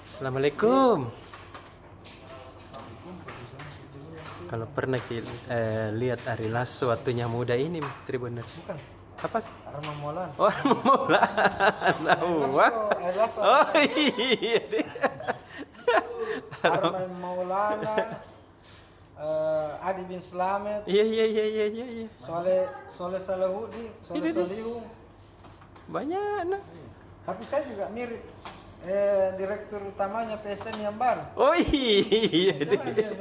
Assalamualaikum. Kalau pernah lihat Ari Lasso waktunya muda ini Tribuners. Bukan. Apa? Arma Maulana. Oh, Maulana. Ari Lasso. Oh iya. Arma Maulana. Adi bin Slamet. Iya. Soleh Salahudi. Soleh Salihu. Banyak nah. Tapi saya juga mirip direktur utamanya PSM yang baru. Oh iya. Coba dia.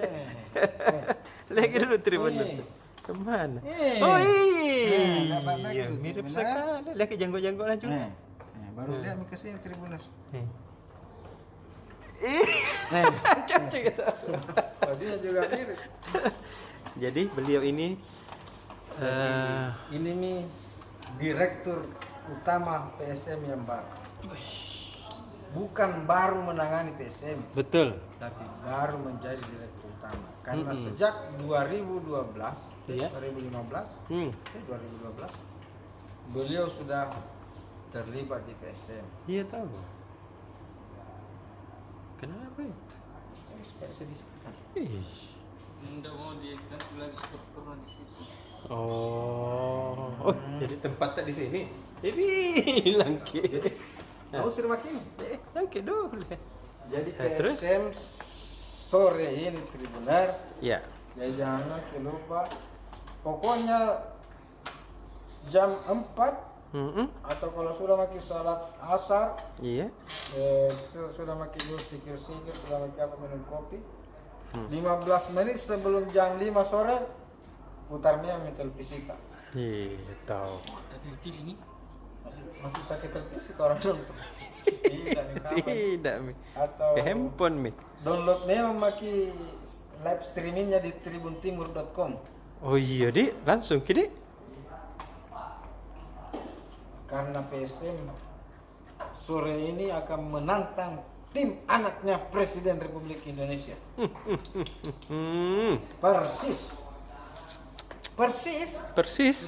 Lagi dulu Tribuners. Kemana? Oh iya. Mirip sekali. Lihat janggut-janggutnya juga. Baru lihat ke sini Tribuners. Cocok gitu. Dia juga mirip. Jadi beliau ini Ini nih direktur utama PSM yang baru. Bukan baru menangani PSM, betul. tapi baru menjadi direktur utama. Karena sejak 2012, Iya. 2015, 2012, beliau sudah terlibat di PSM. Iya tahu. Kenapa ya? Kayak sedih sekali. Enggak mau dia kan lagi strukturnya di situ. Oh, jadi tempatnya di sini. Bilang ke. Kamu sudah makin? Oke dulu. Jadi Terus? PSM sore ini Tribuners. Ya. Ya jangan lupa. Pokoknya jam 4 atau kalau sudah makin salat asar, Iya. sudah makin dulu sikir-sikir, sudah makin apa minum kopi. 15 menit sebelum jam 5 sore putarnya televisi Pak. Iya tahu. Tadi ini Masih pakai televisi ke orang nonton. Tidak, nih, kapan? Tidak mi. Atau Ke handphone mi. download memang maki live streamingnya di tribuntimur.com. Oh iya di, langsung ke di. Karena PSM sore ini akan menantang tim anaknya Presiden Republik Indonesia. Persis Persis.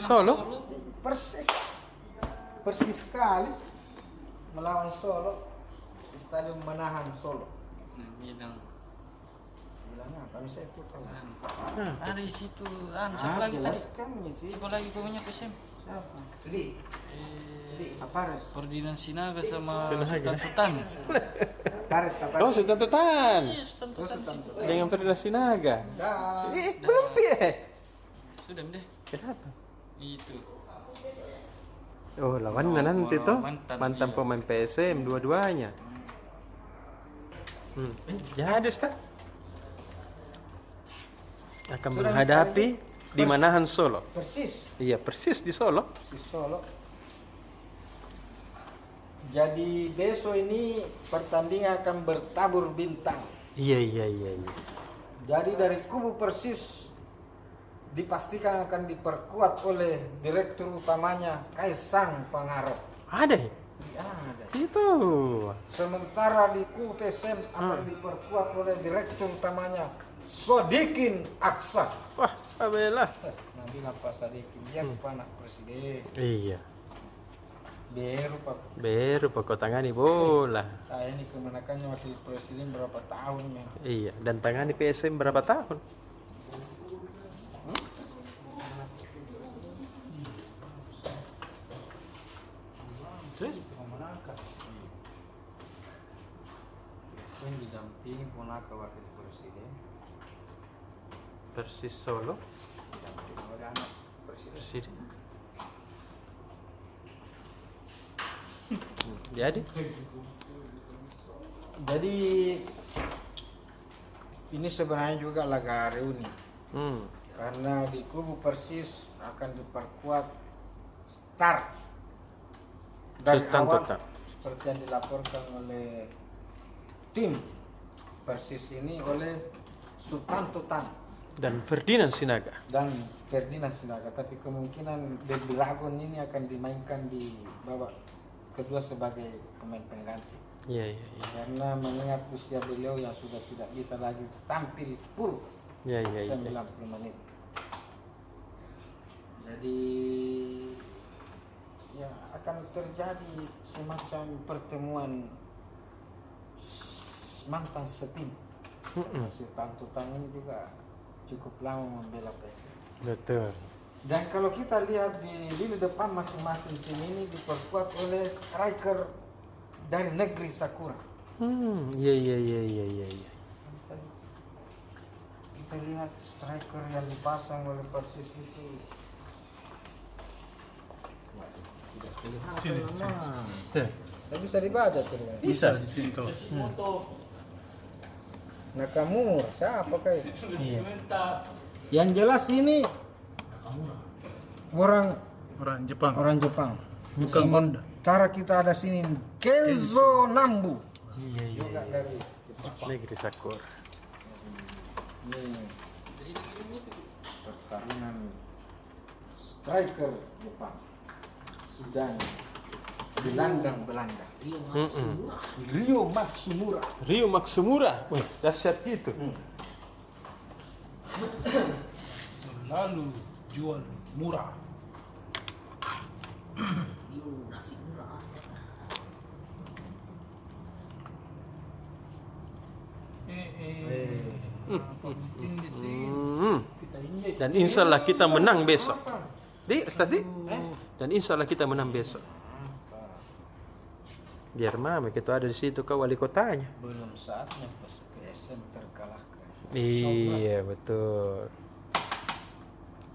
Solo. Persis sekali melawan Solo di Stadion Manahan Solo. bilang Bilangnya kami saya itu tahu. ada di situ. Siapa lagi tadi? Jelaskan sih. Siapa lagi komennya PSM? Jadi, Apares. Ferdinand Sinaga sama Sinaga. Sultan Tutan. Pares Oh, Sultan Tutan. Sultan Tutan. Dengan Ferdinand Sinaga. Dah. Belum piye. Sudah deh. Kenapa? Itu. Oh, lawannya nanti tuh mantan iya. pemain PSM dua-duanya. Jadi Ustaz akan menghadapi di Manahan Solo. Persis. Iya, persis di Solo. Persis Solo. Jadi besok ini pertandingan akan bertabur bintang. Iya. Jadi dari kubu Persis dipastikan akan diperkuat oleh direktur utamanya Kaisang Pangarep. Ada ya? Ada. Itu. Sementara di kubu PSM akan diperkuat oleh direktur utamanya Sodikin Aksa. Wah, abelah. Nanti Pak Sodikin dia anak presiden. Iya. Beru Pak. Pokok tangani bola. Ini kemenakannya wakil presiden berapa tahun ya? Iya, dan tangani PSM berapa tahun? Terus? Presiden didampingi Ponaka wakil presiden. Persis Solo. Didampingi oleh anak presiden. Jadi? Jadi ini sebenarnya juga laga reuni. Karena di kubu Persis akan diperkuat start dari Sultan awal Tutan. seperti yang dilaporkan oleh tim Persis ini oleh Sultan Tutan Dan Ferdinand Sinaga. dan Ferdinand Sinaga. Tapi kemungkinan The Dragon ini akan dimainkan di babak kedua sebagai pemain pengganti. Iya. Karena mengingat usia beliau yang sudah tidak bisa lagi tampil full Iya. 90 menit. Jadi ya akan terjadi semacam pertemuan mantan setim. Si Tantutan ini juga cukup lama membela Persib. Betul. Dan kalau kita lihat di lini depan masing-masing tim ini diperkuat oleh striker dari negeri Sakura. Iya. Kita lihat striker yang dipasang oleh Persis itu. Waduh, tidak kelihatan nama. Tidak bisa dibaca tuh. Bisa. Nakamura, siapa kayak? Yang jelas ini orang Jepang. Jepang. Bukan Honda. Sementara kita ada sini Kenzo Nambu. Iya. Juga dari Negeri Sakura. ini pertarungan striker Jepang Sudan gelandang Belanda Rio Matsumura. Rio Matsumura. Wih, dahsyat itu. Lalu jual murah. Penting di sini. Kita ini Dan insya Allah kita menang besok. Dan insya Allah kita menang besok. Biar mama kita ada di situ kau wali kotanya. Belum saatnya PSM terkalahkan. Iya betul.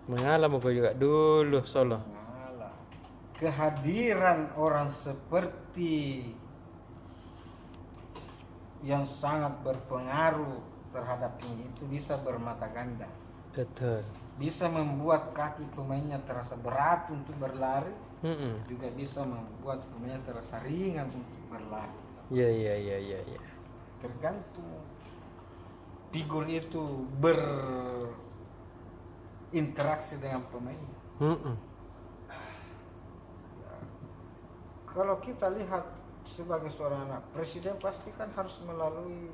Mengalah mau juga dulu Solo. Malah kehadiran orang seperti yang sangat berpengaruh terhadap ini itu bisa bermata ganda. Betul. Bisa membuat kaki pemainnya terasa berat untuk berlari, juga bisa membuat pemainnya terasa ringan untuk berlari. Iya. Tergantung figur itu berinteraksi dengan pemain. Kalau kita lihat sebagai seorang anak presiden pasti kan harus melalui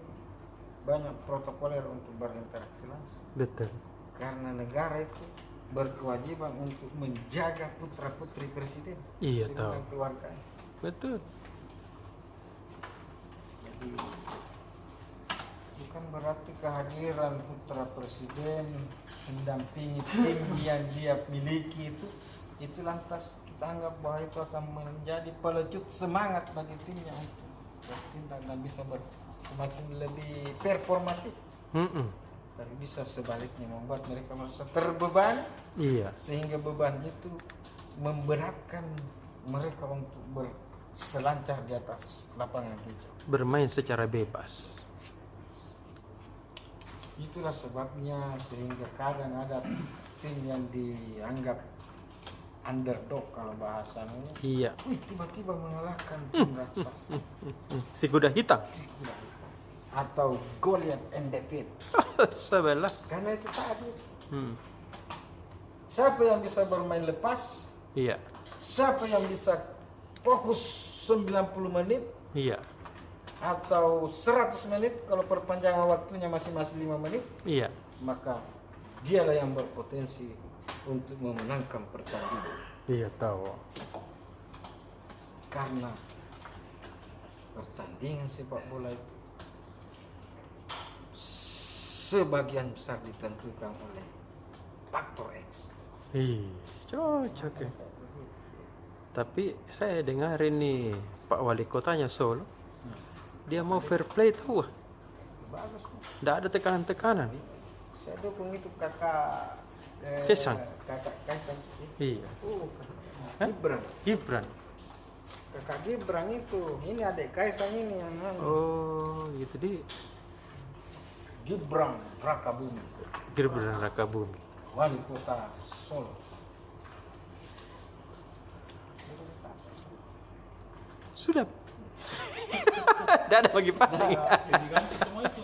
banyak protokoler untuk berinteraksi langsung. Betul. Karena negara itu berkewajiban untuk menjaga putra-putri presiden. Iya, sedangkan tahu. keluarganya. Betul. Jadi bukan berarti kehadiran putra presiden mendampingi tim yang dia miliki itu lantas kita anggap bahwa itu akan menjadi pelecut semangat bagi timnya untuk bertindak dan bisa semakin lebih performatif. Tapi bisa sebaliknya membuat mereka merasa terbebani. Iya. Sehingga beban itu memberatkan mereka untuk berselancar di atas lapangan hijau. Bermain secara bebas. Itulah sebabnya sehingga kadang ada tim yang dianggap underdog kalau bahasanya. Iya. Wih, tiba-tiba mengalahkan tim raksasa. Si kuda hitam. Atau Goliath and David. Sebelah. Karena itu tadi. Siapa yang bisa bermain lepas? Iya. Siapa yang bisa fokus 90 menit? Iya. Atau 100 menit kalau perpanjangan waktunya masing-masing 5 menit? Iya. Maka dialah yang berpotensi untuk memenangkan pertandingan. Iya tahu. Karena pertandingan sepak bola itu sebagian besar ditentukan oleh faktor X. Cocok ya. Tapi saya dengar ini Pak Wali Kotanya Solo, dia mau fair play tahu. Bagus. Tidak ada tekanan-tekanan. Saya dukung itu kakak Kaisang. Kakak Kaisang. Iya. Gibran. Kakak Gibran itu. Ini adik Kaisang ini yang Oh, gitu di. Gibran Rakabumi. Gibran Rakabumi. Wali Kota Solo. Sudah. Tidak ada bagi paling. Diganti semua itu.